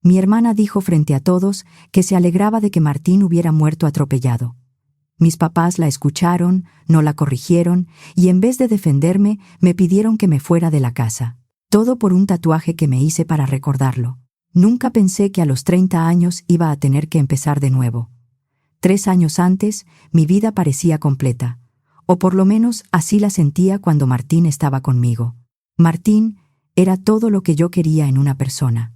Mi hermana dijo frente a todos que se alegraba de que Martín hubiera muerto atropellado. Mis papás la escucharon, no la corrigieron y en vez de defenderme, me pidieron que me fuera de la casa. Todo por un tatuaje que me hice para recordarlo. Nunca pensé que a los 30 años iba a tener que empezar de nuevo. 3 años antes, mi vida parecía completa. O por lo menos así la sentía cuando Martín estaba conmigo. Martín era todo lo que yo quería en una persona.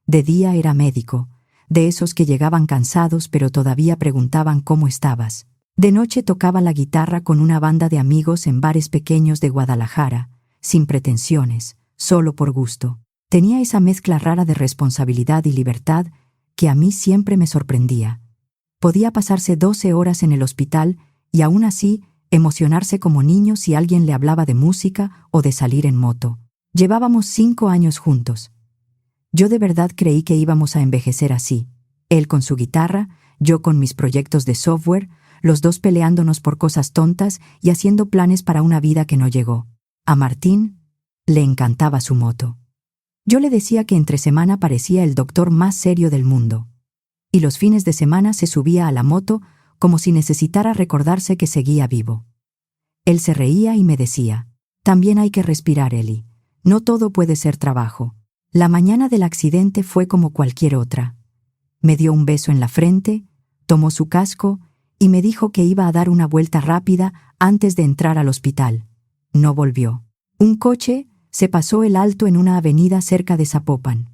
De día era médico, de esos que llegaban cansados pero todavía preguntaban cómo estabas. De noche tocaba la guitarra con una banda de amigos en bares pequeños de Guadalajara, sin pretensiones, solo por gusto. Tenía esa mezcla rara de responsabilidad y libertad que a mí siempre me sorprendía. Podía pasarse 12 horas en el hospital y aún así emocionarse como niño si alguien le hablaba de música o de salir en moto. Llevábamos 5 años juntos. Yo de verdad creí que íbamos a envejecer así. Él con su guitarra, yo con mis proyectos de software, los dos peleándonos por cosas tontas y haciendo planes para una vida que no llegó. A Martín le encantaba su moto. Yo le decía que entre semana parecía el doctor más serio del mundo. Y los fines de semana se subía a la moto como si necesitara recordarse que seguía vivo. Él se reía y me decía, «También hay que respirar, Eli. No todo puede ser trabajo». La mañana del accidente fue como cualquier otra. Me dio un beso en la frente, tomó su casco y me dijo que iba a dar una vuelta rápida antes de entrar al hospital. No volvió. Un coche se pasó el alto en una avenida cerca de Zapopan.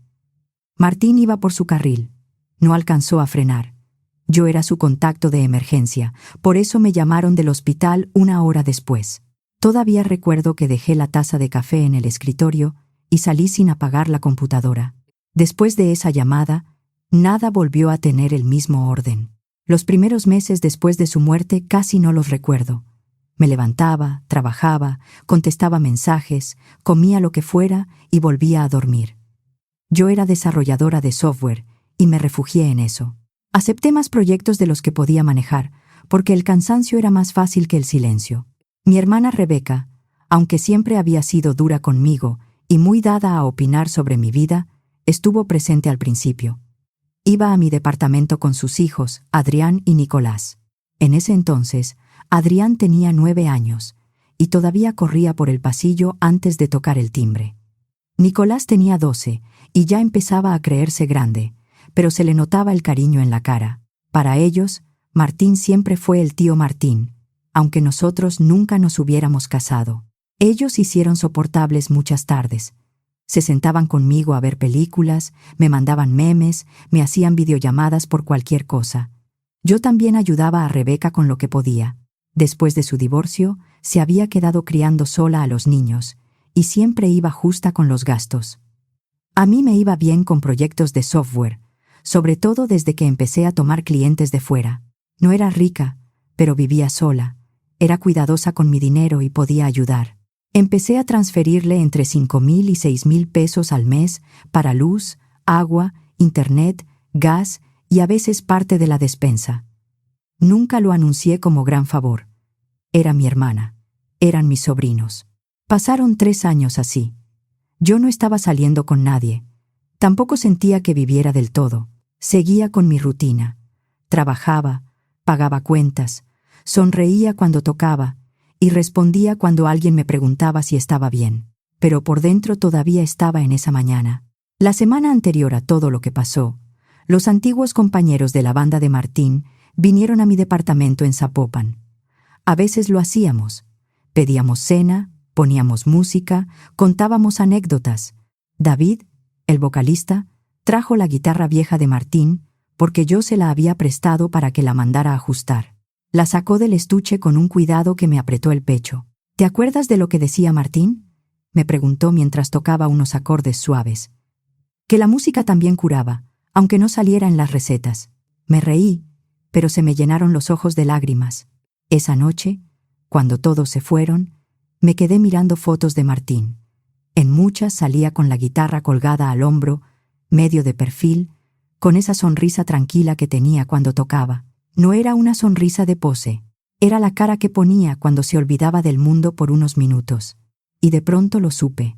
Martín iba por su carril. No alcanzó a frenar. Yo era su contacto de emergencia, por eso me llamaron del hospital 1 hora después. Todavía recuerdo que dejé la taza de café en el escritorio y salí sin apagar la computadora. Después de esa llamada, nada volvió a tener el mismo orden. Los primeros meses después de su muerte casi no los recuerdo. Me levantaba, trabajaba, contestaba mensajes, comía lo que fuera y volvía a dormir. Yo era desarrolladora de software y me refugié en eso. Acepté más proyectos de los que podía manejar, porque el cansancio era más fácil que el silencio. Mi hermana Rebeca, aunque siempre había sido dura conmigo y muy dada a opinar sobre mi vida, estuvo presente al principio. Iba a mi departamento con sus hijos, Adrián y Nicolás. En ese entonces, Adrián tenía 9 años y todavía corría por el pasillo antes de tocar el timbre. Nicolás tenía 12 y ya empezaba a creerse grande, pero se le notaba el cariño en la cara. Para ellos, Martín siempre fue el tío Martín, aunque nosotros nunca nos hubiéramos casado. Ellos hicieron soportables muchas tardes. Se sentaban conmigo a ver películas, me mandaban memes, me hacían videollamadas por cualquier cosa. Yo también ayudaba a Rebeca con lo que podía. Después de su divorcio, se había quedado criando sola a los niños, y siempre iba justa con los gastos. A mí me iba bien con proyectos de software, sobre todo desde que empecé a tomar clientes de fuera. No era rica, pero vivía sola. Era cuidadosa con mi dinero y podía ayudar. Empecé a transferirle entre 5,000 y 6,000 pesos al mes para luz, agua, internet, gas y a veces parte de la despensa. Nunca lo anuncié como gran favor. Era mi hermana. Eran mis sobrinos. Pasaron 3 años así. Yo no estaba saliendo con nadie. Tampoco sentía que viviera del todo. Seguía con mi rutina. Trabajaba, pagaba cuentas, sonreía cuando tocaba y respondía cuando alguien me preguntaba si estaba bien. Pero por dentro todavía estaba en esa mañana. La semana anterior a todo lo que pasó, los antiguos compañeros de la banda de Martín vinieron a mi departamento en Zapopan. A veces lo hacíamos. Pedíamos cena, poníamos música, contábamos anécdotas. David, el vocalista, trajo la guitarra vieja de Martín porque yo se la había prestado para que la mandara a ajustar. La sacó del estuche con un cuidado que me apretó el pecho. ¿Te acuerdas de lo que decía Martín?, me preguntó mientras tocaba unos acordes suaves. Que la música también curaba, aunque no saliera en las recetas. Me reí, pero se me llenaron los ojos de lágrimas. Esa noche, cuando todos se fueron, me quedé mirando fotos de Martín. En muchas salía con la guitarra colgada al hombro, medio de perfil, con esa sonrisa tranquila que tenía cuando tocaba. No era una sonrisa de pose, era la cara que ponía cuando se olvidaba del mundo por unos minutos. Y de pronto lo supe.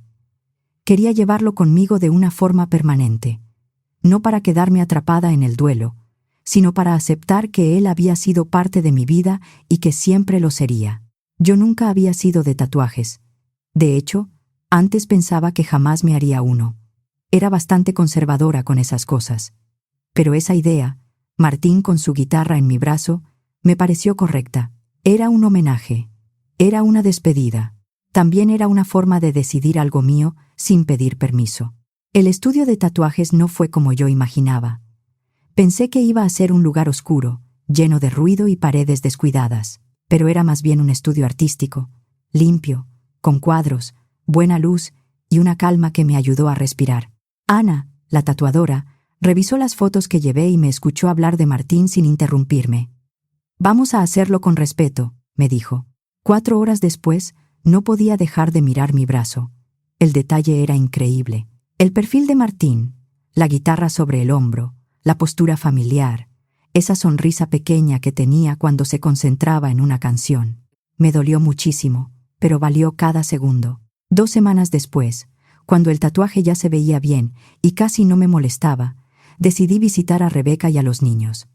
Quería llevarlo conmigo de una forma permanente. no para quedarme atrapada en el duelo, sino para aceptar que él había sido parte de mi vida y que siempre lo sería. Yo nunca había sido de tatuajes. De hecho, antes pensaba que jamás me haría uno. Era bastante conservadora con esas cosas. Pero esa idea, Martín con su guitarra en mi brazo, me pareció correcta. Era un homenaje. Era una despedida. También era una forma de decidir algo mío sin pedir permiso. El estudio de tatuajes no fue como yo imaginaba. Pensé que iba a ser un lugar oscuro, lleno de ruido y paredes descuidadas, pero era más bien un estudio artístico, limpio, con cuadros, buena luz y una calma que me ayudó a respirar. Ana, la tatuadora, revisó las fotos que llevé y me escuchó hablar de Martín sin interrumpirme. «Vamos a hacerlo con respeto», me dijo. 4 horas después, no podía dejar de mirar mi brazo. El detalle era increíble. El perfil de Martín, la guitarra sobre el hombro, la postura familiar, esa sonrisa pequeña que tenía cuando se concentraba en una canción. Me dolió muchísimo, pero valió cada segundo. 2 semanas después, cuando el tatuaje ya se veía bien y casi no me molestaba, decidí visitar a Rebeca y a los niños.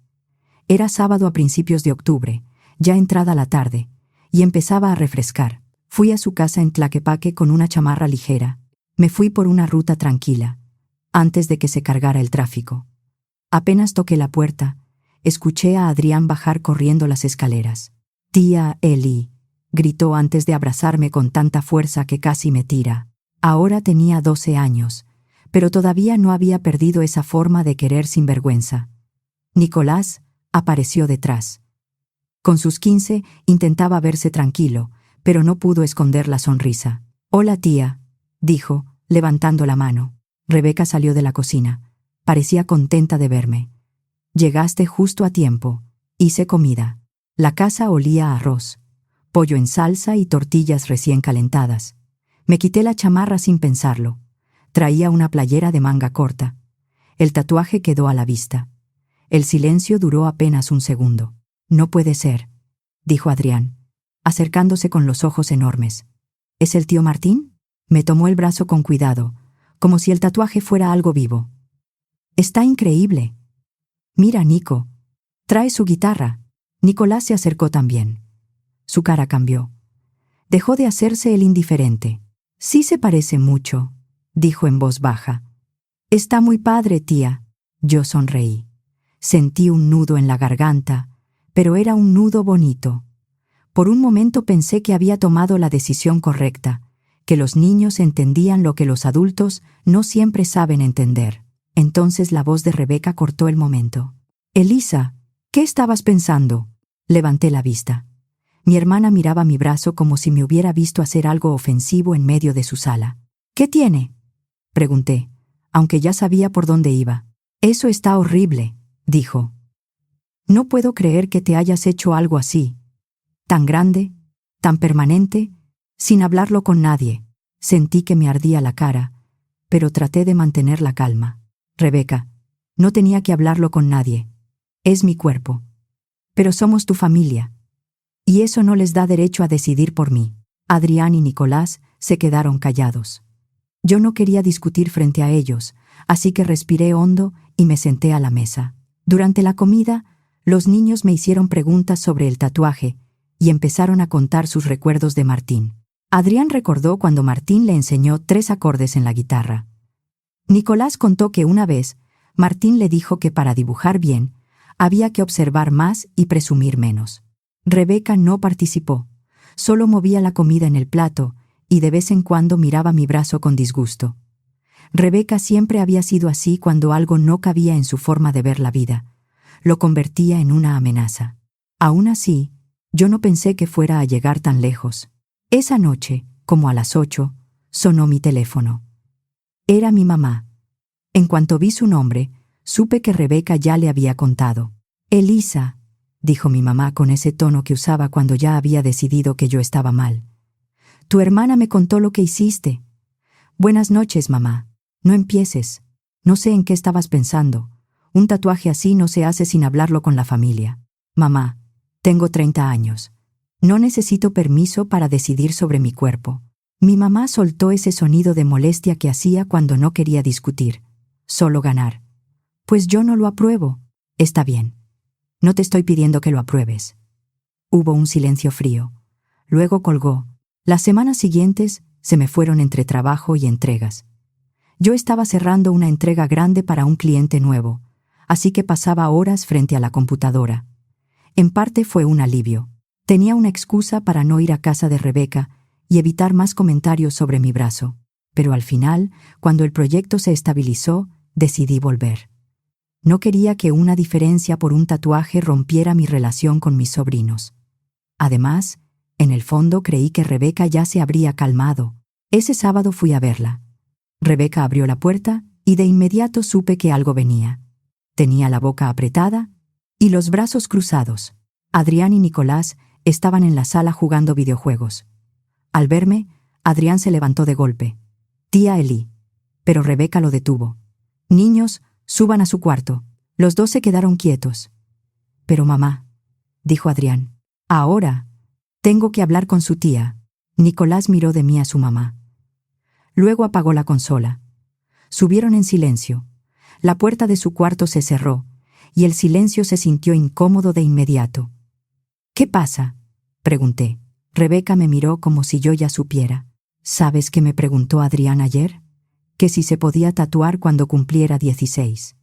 Era sábado a principios de octubre, ya entrada la tarde, y empezaba a refrescar. Fui a su casa en Tlaquepaque con una chamarra ligera. Me fui por una ruta tranquila, antes de que se cargara el tráfico. Apenas toqué la puerta, escuché a Adrián bajar corriendo las escaleras. «Tía Eli», gritó antes de abrazarme con tanta fuerza que casi me tira. Ahora tenía 12 años, pero todavía no había perdido esa forma de querer sin vergüenza. Nicolás apareció detrás. Con sus 15 intentaba verse tranquilo, pero no pudo esconder la sonrisa. «Hola, tía», dijo, levantando la mano. Rebeca salió de la cocina. Parecía contenta de verme. «Llegaste justo a tiempo. Hice comida». La casa olía a arroz, pollo en salsa y tortillas recién calentadas. Me quité la chamarra sin pensarlo. Traía una playera de manga corta. El tatuaje quedó a la vista. El silencio duró apenas un segundo. «No puede ser», dijo Adrián, acercándose con los ojos enormes. «¿Es el tío Martín?». Me tomó el brazo con cuidado, como si el tatuaje fuera algo vivo. «Está increíble. Mira, Nico. Trae su guitarra». Nicolás se acercó también. Su cara cambió. Dejó de hacerse el indiferente. «Sí se parece mucho», dijo en voz baja. «Está muy padre, tía». Yo sonreí. Sentí un nudo en la garganta, pero era un nudo bonito. Por un momento pensé que había tomado la decisión correcta, que los niños entendían lo que los adultos no siempre saben entender. Entonces la voz de Rebeca cortó el momento. «Elisa, ¿qué estabas pensando?». Levanté la vista. Mi hermana miraba mi brazo como si me hubiera visto hacer algo ofensivo en medio de su sala. «¿Qué tiene?», pregunté, aunque ya sabía por dónde iba. «Eso está horrible», dijo. «No puedo creer que te hayas hecho algo así. Tan grande, tan permanente, sin hablarlo con nadie». Sentí que me ardía la cara, pero traté de mantener la calma. «Rebeca, no tenía que hablarlo con nadie. Es mi cuerpo. Pero somos tu familia. Y eso no les da derecho a decidir por mí». Adrián y Nicolás se quedaron callados. Yo no quería discutir frente a ellos, así que respiré hondo y me senté a la mesa. Durante la comida, los niños me hicieron preguntas sobre el tatuaje y empezaron a contar sus recuerdos de Martín. Adrián recordó cuando Martín le enseñó 3 acordes en la guitarra. Nicolás contó que una vez, Martín le dijo que para dibujar bien, había que observar más y presumir menos. Rebeca no participó, solo movía la comida en el plato y de vez en cuando miraba mi brazo con disgusto. Rebeca siempre había sido así cuando algo no cabía en su forma de ver la vida. Lo convertía en una amenaza. Aún así, yo no pensé que fuera a llegar tan lejos. Esa noche, como a las 8, sonó mi teléfono. Era mi mamá. En cuanto vi su nombre, supe que Rebeca ya le había contado. «Elisa», dijo mi mamá con ese tono que usaba cuando ya había decidido que yo estaba mal. «Tu hermana me contó lo que hiciste». «Buenas noches, mamá. No empieces. No sé en qué estabas pensando. Un tatuaje así no se hace sin hablarlo con la familia». «Mamá, tengo 30 años. No necesito permiso para decidir sobre mi cuerpo». Mi mamá soltó ese sonido de molestia que hacía cuando no quería discutir, solo ganar. Pues yo no lo apruebo. Está bien. No te estoy pidiendo que lo apruebes. Hubo un silencio frío. Luego colgó. Las semanas siguientes se me fueron entre trabajo y entregas. Yo estaba cerrando una entrega grande para un cliente nuevo, así que pasaba horas frente a la computadora. En parte fue un alivio. Tenía una excusa para no ir a casa de Rebeca y evitar más comentarios sobre mi brazo. Pero al final, cuando el proyecto se estabilizó, decidí volver. No quería que una diferencia por un tatuaje rompiera mi relación con mis sobrinos. Además, en el fondo creí que Rebeca ya se habría calmado. Ese sábado fui a verla. Rebeca abrió la puerta y de inmediato supe que algo venía. Tenía la boca apretada y los brazos cruzados. Adrián y Nicolás estaban en la sala jugando videojuegos. Al verme, Adrián se levantó de golpe. «Tía Eli». Pero Rebeca lo detuvo. «Niños, suban a su cuarto». Los dos se quedaron quietos. «Pero mamá», dijo Adrián. «Ahora. Tengo que hablar con su tía». Nicolás miró de mí a su mamá. Luego apagó la consola. Subieron en silencio. La puerta de su cuarto se cerró, y el silencio se sintió incómodo de inmediato. «¿Qué pasa?», pregunté. Rebeca me miró como si yo ya supiera. «¿Sabes qué me preguntó Adrián ayer? Que si se podía tatuar cuando cumpliera 16.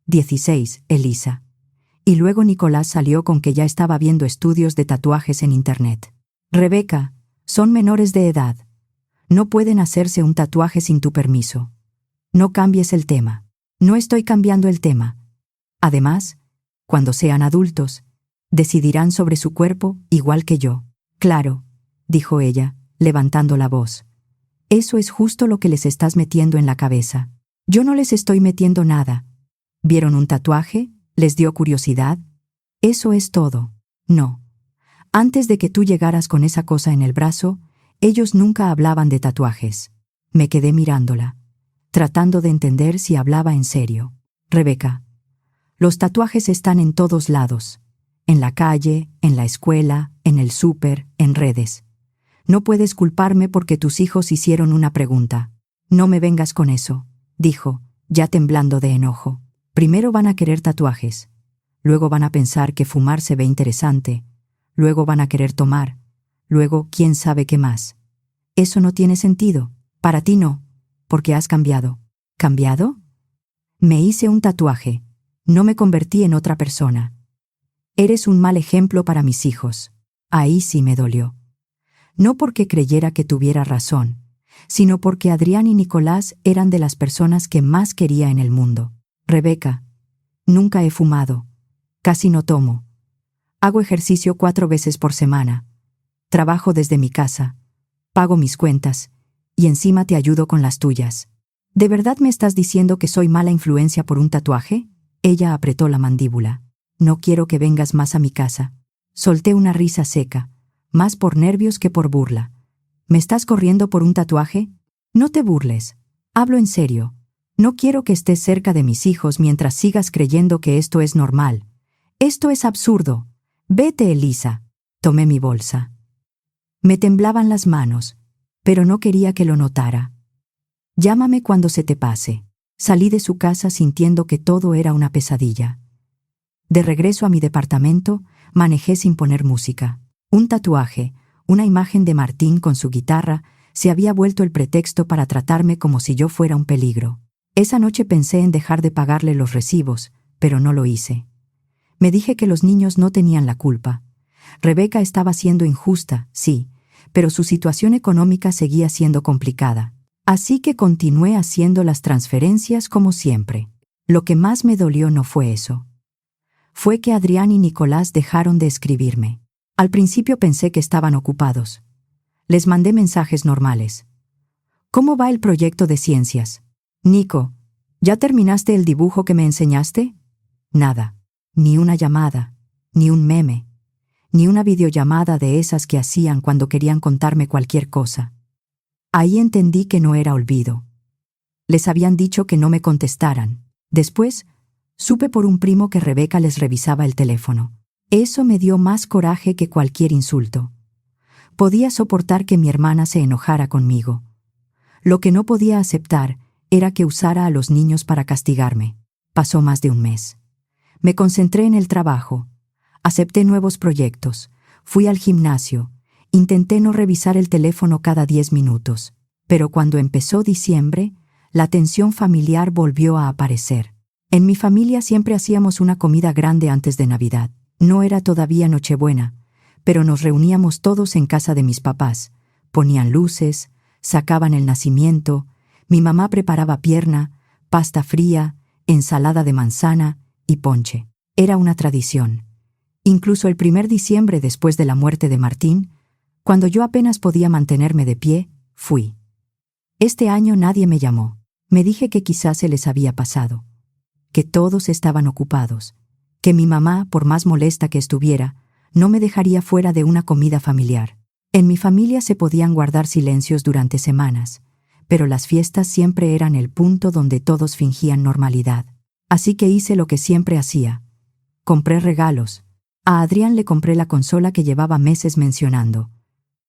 16, Elisa». Y luego Nicolás salió con que ya estaba viendo estudios de tatuajes en internet. «Rebeca, son menores de edad. No pueden hacerse un tatuaje sin tu permiso. No cambies el tema». «No estoy cambiando el tema. Además, cuando sean adultos, decidirán sobre su cuerpo igual que yo». «Claro», dijo ella, levantando la voz. «Eso es justo lo que les estás metiendo en la cabeza». «Yo no les estoy metiendo nada. ¿Vieron un tatuaje? ¿Les dio curiosidad? Eso es todo». «No. Antes de que tú llegaras con esa cosa en el brazo, ellos nunca hablaban de tatuajes». Me quedé mirándola, tratando de entender si hablaba en serio. «Rebeca, los tatuajes están en todos lados. En la calle, en la escuela, en el súper, en redes. No puedes culparme porque tus hijos hicieron una pregunta». «No me vengas con eso», dijo, ya temblando de enojo. «Primero van a querer tatuajes. Luego van a pensar que fumar se ve interesante. Luego van a querer tomar. Luego, quién sabe qué más. Eso no tiene sentido. Para ti no, porque has cambiado». «¿Cambiado?» «Me hice un tatuaje. No me convertí en otra persona. Eres un mal ejemplo para mis hijos». Ahí sí me dolió. No porque creyera que tuviera razón, sino porque Adrián y Nicolás eran de las personas que más quería en el mundo. «Rebeca, nunca he fumado. Casi no tomo. Hago ejercicio 4 veces por semana. Trabajo desde mi casa. Pago mis cuentas. Y encima te ayudo con las tuyas. ¿De verdad me estás diciendo que soy mala influencia por un tatuaje?» Ella apretó la mandíbula. «No quiero que vengas más a mi casa». Solté una risa seca, más por nervios que por burla. «¿Me estás corriendo por un tatuaje? No te burles. Hablo en serio. No quiero que estés cerca de mis hijos mientras sigas creyendo que esto es normal. Esto es absurdo. Vete, Elisa». Tomé mi bolsa. Me temblaban las manos, pero no quería que lo notara. «Llámame cuando se te pase». Salí de su casa sintiendo que todo era una pesadilla. De regreso a mi departamento, manejé sin poner música. Un tatuaje, una imagen de Martín con su guitarra, se había vuelto el pretexto para tratarme como si yo fuera un peligro. Esa noche pensé en dejar de pagarle los recibos, pero no lo hice. Me dije que los niños no tenían la culpa. Rebeca estaba siendo injusta, sí, pero su situación económica seguía siendo complicada. Así que continué haciendo las transferencias como siempre. Lo que más me dolió no fue eso. Fue que Adrián y Nicolás dejaron de escribirme. Al principio pensé que estaban ocupados. Les mandé mensajes normales. «¿Cómo va el proyecto de ciencias? Nico, ¿ya terminaste el dibujo que me enseñaste?» Nada. Ni una llamada, ni un meme, ni una videollamada de esas que hacían cuando querían contarme cualquier cosa. Ahí entendí que no era olvido. Les habían dicho que no me contestaran. Después, supe por un primo que Rebeca les revisaba el teléfono. Eso me dio más coraje que cualquier insulto. Podía soportar que mi hermana se enojara conmigo. Lo que no podía aceptar era que usara a los niños para castigarme. Pasó más de un mes. Me concentré en el trabajo. Acepté nuevos proyectos. Fui al gimnasio. Intenté no revisar el teléfono cada 10 minutos. Pero cuando empezó diciembre, la tensión familiar volvió a aparecer. En mi familia siempre hacíamos una comida grande antes de Navidad. No era todavía Nochebuena, pero nos reuníamos todos en casa de mis papás. Ponían luces, sacaban el nacimiento, mi mamá preparaba pierna, pasta fría, ensalada de manzana y ponche. Era una tradición. Incluso el 1 diciembre después de la muerte de Martín, cuando yo apenas podía mantenerme de pie, fui. Este año nadie me llamó. Me dije que quizás se les había pasado, que todos estaban ocupados, que mi mamá, por más molesta que estuviera, no me dejaría fuera de una comida familiar. En mi familia se podían guardar silencios durante semanas, pero las fiestas siempre eran el punto donde todos fingían normalidad. Así que hice lo que siempre hacía. Compré regalos. A Adrián le compré la consola que llevaba meses mencionando.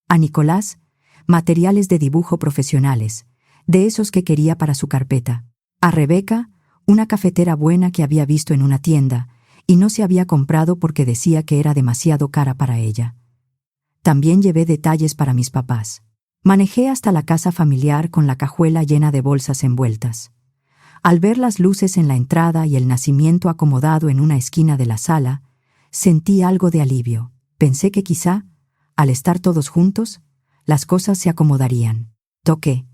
A Nicolás, materiales de dibujo profesionales, de esos que quería para su carpeta. A Rebeca, una cafetera buena que había visto en una tienda y no se había comprado porque decía que era demasiado cara para ella. También llevé detalles para mis papás. Manejé hasta la casa familiar con la cajuela llena de bolsas envueltas. Al ver las luces en la entrada y el nacimiento acomodado en una esquina de la sala, sentí algo de alivio. Pensé que quizá, al estar todos juntos, las cosas se acomodarían. Toqué.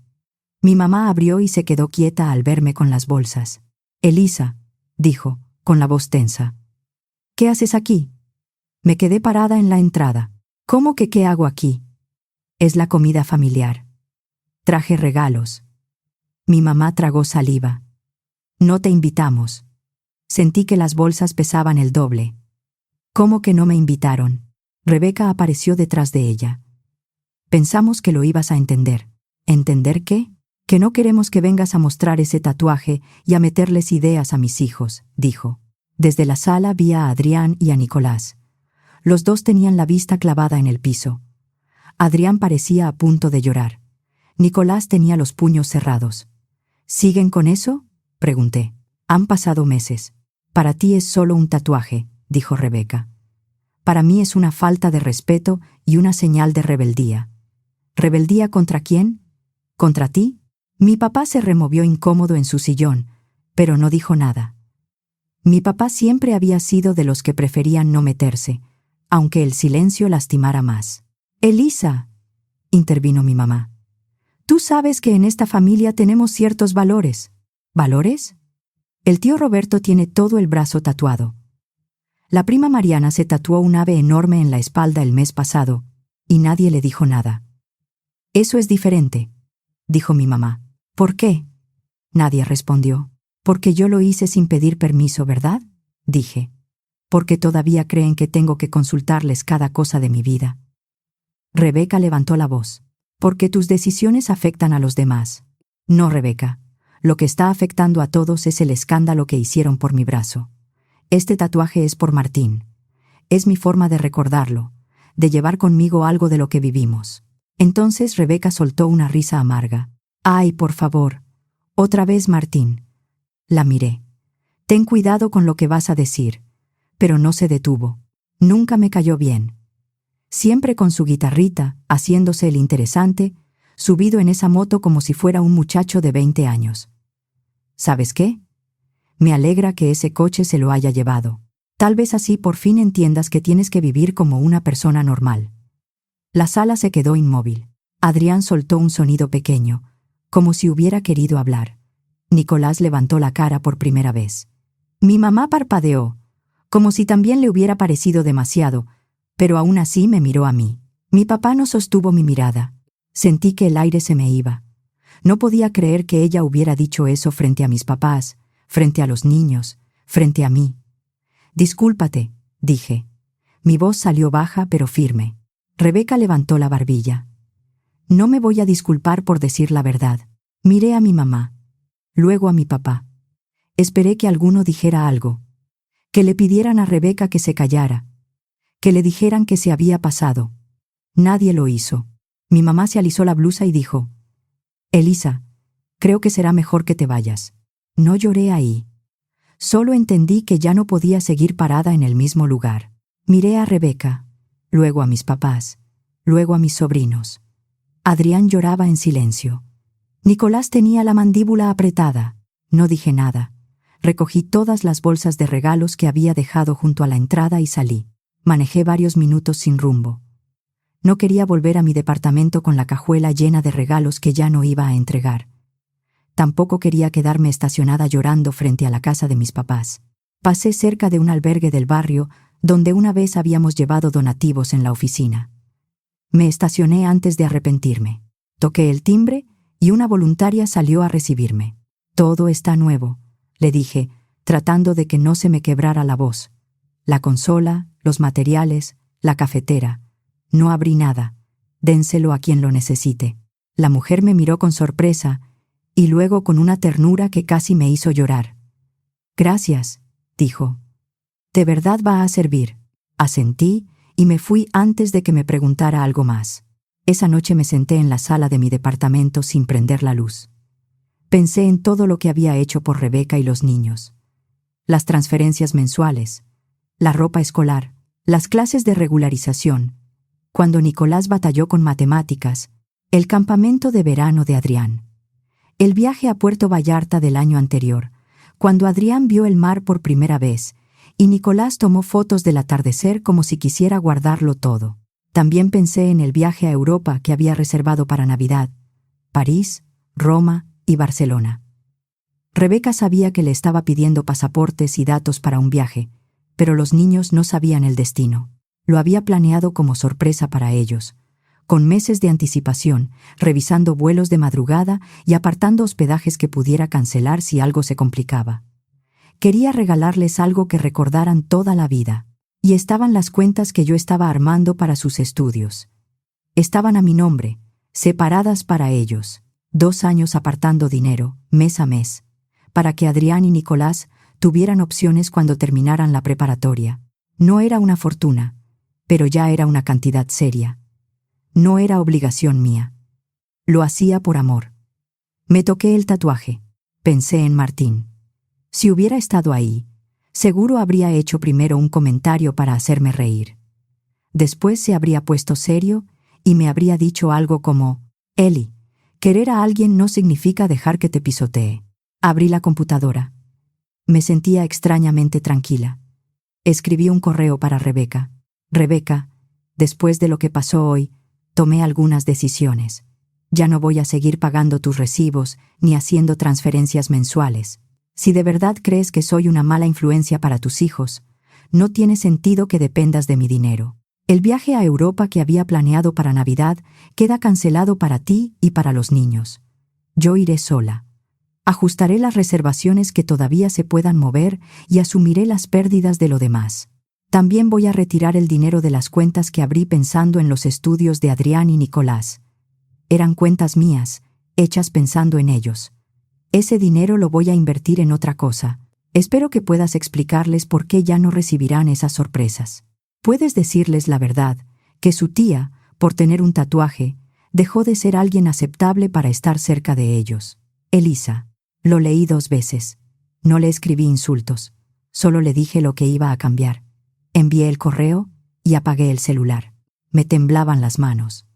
Mi mamá abrió y se quedó quieta al verme con las bolsas. «Elisa», dijo, con la voz tensa. «¿Qué haces aquí?» Me quedé parada en la entrada. «¿Cómo que qué hago aquí?» «Es la comida familiar. Traje regalos». Mi mamá tragó saliva. «No te invitamos». Sentí que las bolsas pesaban el doble. «¿Cómo que no me invitaron?» Rebeca apareció detrás de ella. «Pensamos que lo ibas a entender». ¿Entender qué? «Que no queremos que vengas a mostrar ese tatuaje y a meterles ideas a mis hijos», dijo. Desde la sala vi a Adrián y a Nicolás. Los dos tenían la vista clavada en el piso. Adrián parecía a punto de llorar. Nicolás tenía los puños cerrados. «¿Siguen con eso?», pregunté. «Han pasado meses. Para ti es solo un tatuaje», dijo Rebeca. «Para mí es una falta de respeto y una señal de rebeldía». «¿Rebeldía contra quién? ¿Contra ti?» Mi papá se removió incómodo en su sillón, pero no dijo nada. Mi papá siempre había sido de los que preferían no meterse, aunque el silencio lastimara más. «Elisa», intervino mi mamá, «tú sabes que en esta familia tenemos ciertos valores». «¿Valores?» «El tío Roberto tiene todo el brazo tatuado. La prima Mariana se tatuó un ave enorme en la espalda el mes pasado, y nadie le dijo nada». «Eso es diferente», dijo mi mamá. «¿Por qué?» Nadie respondió. «Porque yo lo hice sin pedir permiso, ¿verdad?», dije. «Porque todavía creen que tengo que consultarles cada cosa de mi vida». Rebeca levantó la voz. «Porque tus decisiones afectan a los demás». «No, Rebeca. Lo que está afectando a todos es el escándalo que hicieron por mi brazo. Este tatuaje es por Martín. Es mi forma de recordarlo, de llevar conmigo algo de lo que vivimos». Entonces Rebeca soltó una risa amarga. «Ay, por favor. Otra vez Martín». La miré. «Ten cuidado con lo que vas a decir». Pero no se detuvo. Nunca me cayó bien. Siempre con su guitarrita, haciéndose el interesante, subido en esa moto como si fuera un muchacho de 20 años. ¿Sabes qué? Me alegra que ese coche se lo haya llevado. Tal vez así por fin entiendas que tienes que vivir como una persona normal». La sala se quedó inmóvil. Adrián soltó un sonido pequeño, como si hubiera querido hablar. Nicolás levantó la cara por primera vez. Mi mamá parpadeó, como si también le hubiera parecido demasiado, pero aún así me miró a mí. Mi papá no sostuvo mi mirada. Sentí que el aire se me iba. No podía creer que ella hubiera dicho eso frente a mis papás, frente a los niños, frente a mí. «Discúlpate», dije. Mi voz salió baja pero firme. Rebeca levantó la barbilla. «No me voy a disculpar por decir la verdad». Miré a mi mamá, luego a mi papá. Esperé que alguno dijera algo, que le pidieran a Rebeca que se callara, que le dijeran que se había pasado. Nadie lo hizo. Mi mamá se alisó la blusa y dijo: «Elisa, creo que será mejor que te vayas». No lloré ahí. Solo entendí que ya no podía seguir parada en el mismo lugar. Miré a Rebeca, luego a mis papás, luego a mis sobrinos. Adrián lloraba en silencio. Nicolás tenía la mandíbula apretada. No dije nada. Recogí todas las bolsas de regalos que había dejado junto a la entrada y salí. Manejé varios minutos sin rumbo. No quería volver a mi departamento con la cajuela llena de regalos que ya no iba a entregar. Tampoco quería quedarme estacionada llorando frente a la casa de mis papás. Pasé cerca de un albergue del barrio donde una vez habíamos llevado donativos en la oficina. Me estacioné antes de arrepentirme. Toqué el timbre y una voluntaria salió a recibirme. «Todo está nuevo», le dije, tratando de que no se me quebrara la voz. La consola, los materiales, la cafetera. No abrí nada. Dénselo a quien lo necesite. La mujer me miró con sorpresa y luego con una ternura que casi me hizo llorar. «Gracias», dijo. «De verdad va a servir». Asentí y me fui antes de que me preguntara algo más. Esa noche me senté en la sala de mi departamento sin prender la luz. Pensé en todo lo que había hecho por Rebeca y los niños. Las transferencias mensuales, la ropa escolar, las clases de regularización, cuando Nicolás batalló con matemáticas, el campamento de verano de Adrián, el viaje a Puerto Vallarta del año anterior, cuando Adrián vio el mar por primera vez y Nicolás tomó fotos del atardecer como si quisiera guardarlo todo. También pensé en el viaje a Europa que había reservado para Navidad, París, Roma y Barcelona. Rebeca sabía que le estaba pidiendo pasaportes y datos para un viaje, pero los niños no sabían el destino. Lo había planeado como sorpresa para ellos, con meses de anticipación, revisando vuelos de madrugada y apartando hospedajes que pudiera cancelar si algo se complicaba. Quería regalarles algo que recordaran toda la vida. Y estaban las cuentas que yo estaba armando para sus estudios. Estaban a mi nombre, separadas para ellos, 2 años apartando dinero, mes a mes, para que Adrián y Nicolás tuvieran opciones cuando terminaran la preparatoria. No era una fortuna, pero ya era una cantidad seria. No era obligación mía. Lo hacía por amor. Me toqué el tatuaje. Pensé en Martín. Si hubiera estado ahí, seguro habría hecho primero un comentario para hacerme reír. Después se habría puesto serio y me habría dicho algo como: «Eli, querer a alguien no significa dejar que te pisotee». Abrí la computadora. Me sentía extrañamente tranquila. Escribí un correo para Rebeca. «Rebeca, después de lo que pasó hoy, tomé algunas decisiones. Ya no voy a seguir pagando tus recibos ni haciendo transferencias mensuales. Si de verdad crees que soy una mala influencia para tus hijos, no tiene sentido que dependas de mi dinero. El viaje a Europa que había planeado para Navidad queda cancelado para ti y para los niños. Yo iré sola. Ajustaré las reservaciones que todavía se puedan mover y asumiré las pérdidas de lo demás. También voy a retirar el dinero de las cuentas que abrí pensando en los estudios de Adrián y Nicolás. Eran cuentas mías, hechas pensando en ellos. Ese dinero lo voy a invertir en otra cosa. Espero que puedas explicarles por qué ya no recibirán esas sorpresas. Puedes decirles la verdad, que su tía, por tener un tatuaje, dejó de ser alguien aceptable para estar cerca de ellos. Elisa. Lo leí 2 veces. No le escribí insultos. Solo le dije lo que iba a cambiar. Envié el correo y apagué el celular. Me temblaban las manos.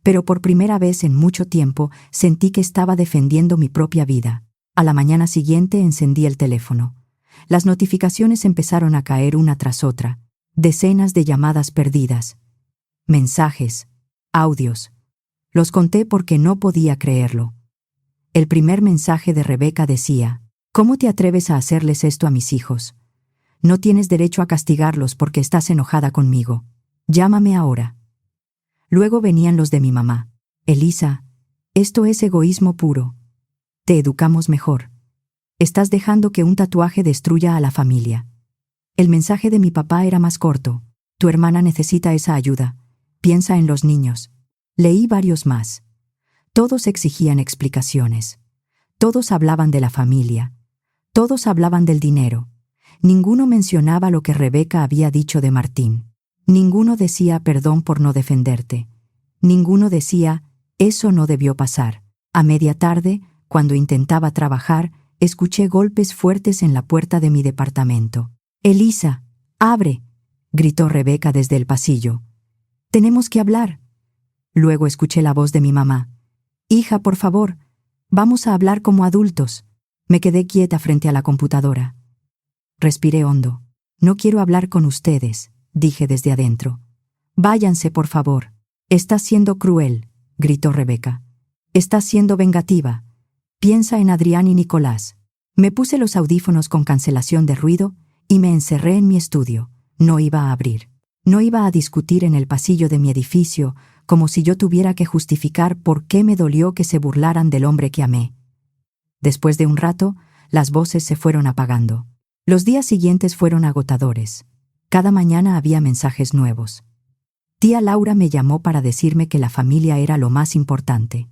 Pero por primera vez en mucho tiempo sentí que estaba defendiendo mi propia vida. A la mañana siguiente encendí el teléfono. Las notificaciones empezaron a caer una tras otra. Decenas de llamadas perdidas. Mensajes. Audios. Los conté porque no podía creerlo. El primer mensaje de Rebeca decía: «¿Cómo te atreves a hacerles esto a mis hijos? No tienes derecho a castigarlos porque estás enojada conmigo. Llámame ahora». Luego venían los de mi mamá. «Elisa, esto es egoísmo puro. Te educamos mejor. Estás dejando que un tatuaje destruya a la familia». El mensaje de mi papá era más corto. «Tu hermana necesita esa ayuda. Piensa en los niños». Leí varios más. Todos exigían explicaciones. Todos hablaban de la familia. Todos hablaban del dinero. Ninguno mencionaba lo que Rebeca había dicho de Martín. Ninguno decía perdón por no defenderte. Ninguno decía, eso no debió pasar. A media tarde, cuando intentaba trabajar, escuché golpes fuertes en la puerta de mi departamento. «Elisa, abre», gritó Rebeca desde el pasillo. «Tenemos que hablar». Luego escuché la voz de mi mamá. «Hija, por favor, vamos a hablar como adultos». Me quedé quieta frente a la computadora. Respiré hondo. «No quiero hablar con ustedes», dije desde adentro. «Váyanse, por favor». «Estás siendo cruel», gritó Rebeca. «Estás siendo vengativa. Piensa en Adrián y Nicolás». Me puse los audífonos con cancelación de ruido y me encerré en mi estudio. No iba a abrir. No iba a discutir en el pasillo de mi edificio como si yo tuviera que justificar por qué me dolió que se burlaran del hombre que amé. Después de un rato, las voces se fueron apagando. Los días siguientes fueron agotadores. Cada mañana había mensajes nuevos. Tía Laura me llamó para decirme que la familia era lo más importante.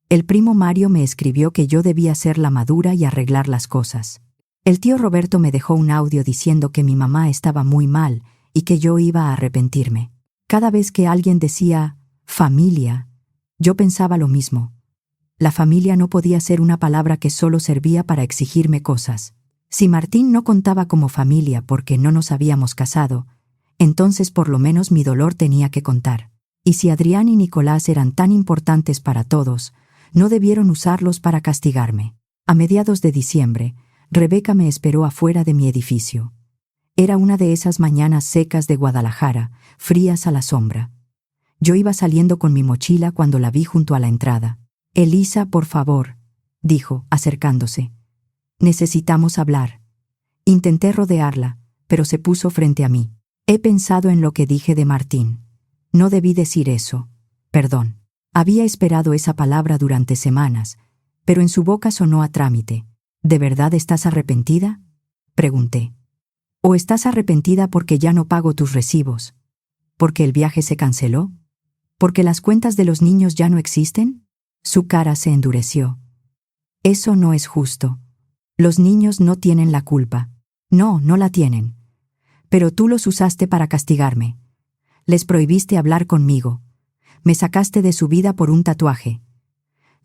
El primo Mario me escribió que yo debía ser la madura y arreglar las cosas. El tío Roberto me dejó un audio diciendo que mi mamá estaba muy mal y que yo iba a arrepentirme. Cada vez que alguien decía «familia», yo pensaba lo mismo. La familia no podía ser una palabra que solo servía para exigirme cosas. Si Martín no contaba como familia porque no nos habíamos casado, entonces por lo menos mi dolor tenía que contar. Y si Adrián y Nicolás eran tan importantes para todos, no debieron usarlos para castigarme. A mediados de diciembre, Rebeca me esperó afuera de mi edificio. Era una de esas mañanas secas de Guadalajara, frías a la sombra. Yo iba saliendo con mi mochila cuando la vi junto a la entrada. «Elisa, por favor», dijo, acercándose. «Necesitamos hablar». Intenté rodearla, pero se puso frente a mí. «He pensado en lo que dije de Martín. No debí decir eso. Perdón». Había esperado esa palabra durante semanas, pero en su boca sonó a trámite. «¿De verdad estás arrepentida?», pregunté. «¿O estás arrepentida porque ya no pago tus recibos? ¿Porque el viaje se canceló? ¿Porque las cuentas de los niños ya no existen?». Su cara se endureció. «Eso no es justo. Los niños no tienen la culpa». «No, no la tienen. Pero tú los usaste para castigarme. Les prohibiste hablar conmigo. Me sacaste de su vida por un tatuaje.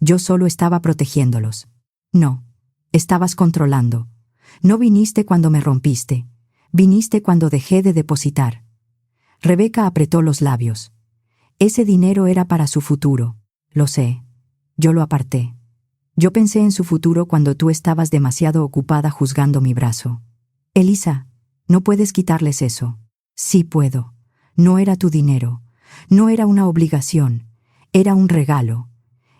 Yo solo estaba protegiéndolos. No, estabas controlando. No viniste cuando me rompiste. Viniste cuando dejé de depositar». Rebeca apretó los labios. Ese dinero era para su futuro. Lo sé. Yo lo aparté. Yo pensé en su futuro cuando tú estabas demasiado ocupada juzgando mi brazo. «Elisa, no puedes quitarles eso». «Sí puedo. No era tu dinero. No era una obligación. Era un regalo.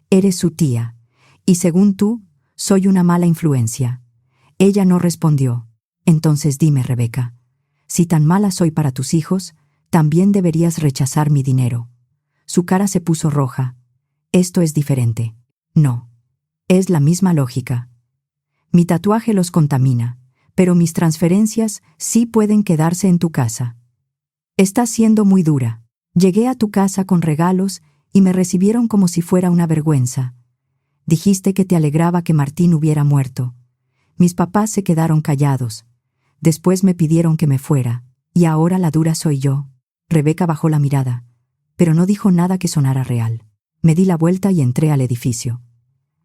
Eres su tía. Y según tú, soy una mala influencia». Ella no respondió. «Entonces dime, Rebeca, si tan mala soy para tus hijos, también deberías rechazar mi dinero». Su cara se puso roja. «Esto es diferente». «No. Es la misma lógica. Mi tatuaje los contamina, pero mis transferencias sí pueden quedarse en tu casa». «Estás siendo muy dura. Llegué a tu casa con regalos y me recibieron como si fuera una vergüenza. Dijiste que te alegraba que Martín hubiera muerto. Mis papás se quedaron callados. Después me pidieron que me fuera, y ahora la dura soy yo». Rebeca bajó la mirada, pero no dijo nada que sonara real. Me di la vuelta y entré al edificio.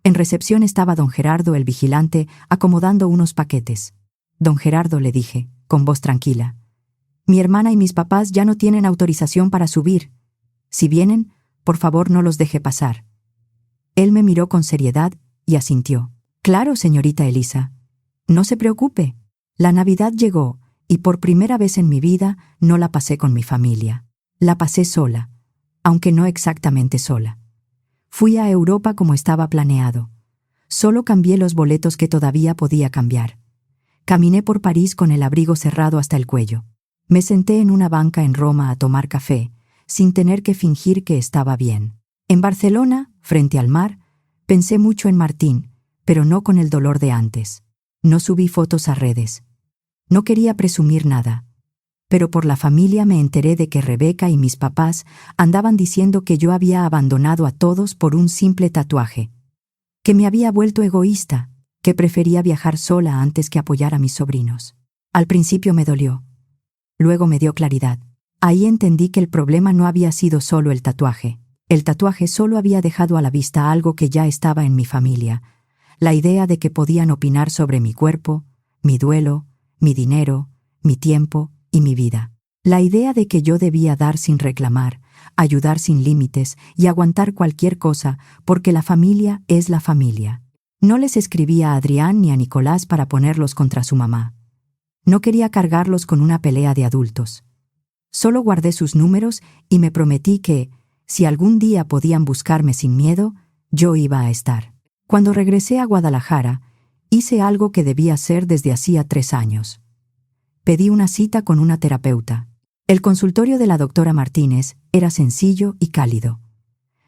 En recepción estaba don Gerardo, el vigilante, acomodando unos paquetes. «Don Gerardo», le dije, con voz tranquila, «mi hermana y mis papás ya no tienen autorización para subir. Si vienen, por favor no los deje pasar». Él me miró con seriedad y asintió. «Claro, señorita Elisa. No se preocupe. La Navidad llegó y por primera vez en mi vida no la pasé con mi familia. La pasé sola, aunque no exactamente sola. Fui a Europa como estaba planeado. Solo cambié los boletos que todavía podía cambiar. Caminé por París con el abrigo cerrado hasta el cuello. Me senté en una banca en Roma a tomar café, sin tener que fingir que estaba bien. En Barcelona, frente al mar, pensé mucho en Martín, pero no con el dolor de antes. No subí fotos a redes. No quería presumir nada. Pero por la familia me enteré de que Rebeca y mis papás andaban diciendo que yo había abandonado a todos por un simple tatuaje, que me había vuelto egoísta, que prefería viajar sola antes que apoyar a mis sobrinos. Al principio me dolió. Luego me dio claridad. Ahí entendí que el problema no había sido solo el tatuaje. El tatuaje solo había dejado a la vista algo que ya estaba en mi familia, la idea de que podían opinar sobre mi cuerpo, mi duelo, mi dinero, mi tiempo y mi vida. La idea de que yo debía dar sin reclamar, ayudar sin límites y aguantar cualquier cosa porque la familia es la familia. No les escribí a Adrián ni a Nicolás para ponerlos contra su mamá. No quería cargarlos con una pelea de adultos. Solo guardé sus números y me prometí que, si algún día podían buscarme sin miedo, yo iba a estar. Cuando regresé a Guadalajara, hice algo que debía hacer desde hacía 3 años. Pedí una cita con una terapeuta. El consultorio de la doctora Martínez era sencillo y cálido.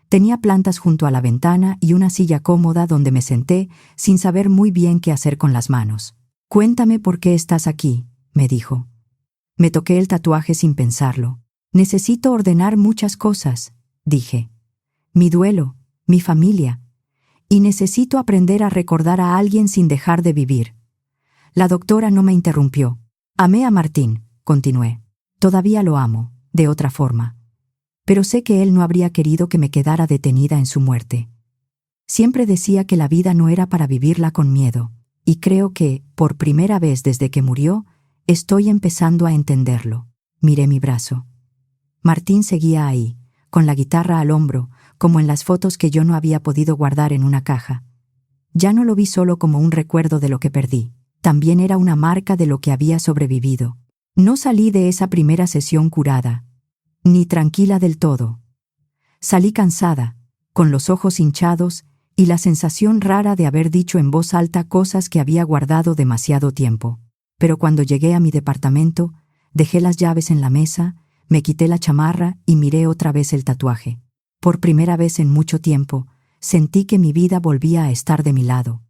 Tenía plantas junto a la ventana y una silla cómoda donde me senté sin saber muy bien qué hacer con las manos. «Cuéntame por qué estás aquí», me dijo. Me toqué el tatuaje sin pensarlo. «Necesito ordenar muchas cosas», dije. «Mi duelo, mi familia. Y necesito aprender a recordar a alguien sin dejar de vivir». La doctora no me interrumpió. «Amé a Martín», continué. «Todavía lo amo, de otra forma. Pero sé que él no habría querido que me quedara detenida en su muerte. Siempre decía que la vida no era para vivirla con miedo, y creo que, por primera vez desde que murió, estoy empezando a entenderlo». Miré mi brazo. Martín seguía ahí, con la guitarra al hombro, como en las fotos que yo no había podido guardar en una caja. Ya no lo vi solo como un recuerdo de lo que perdí, también era una marca de lo que había sobrevivido. No salí de esa primera sesión curada, ni tranquila del todo. Salí cansada, con los ojos hinchados y la sensación rara de haber dicho en voz alta cosas que había guardado demasiado tiempo. Pero cuando llegué a mi departamento, dejé las llaves en la mesa, me quité la chamarra y miré otra vez el tatuaje. Por primera vez en mucho tiempo, sentí que mi vida volvía a estar de mi lado.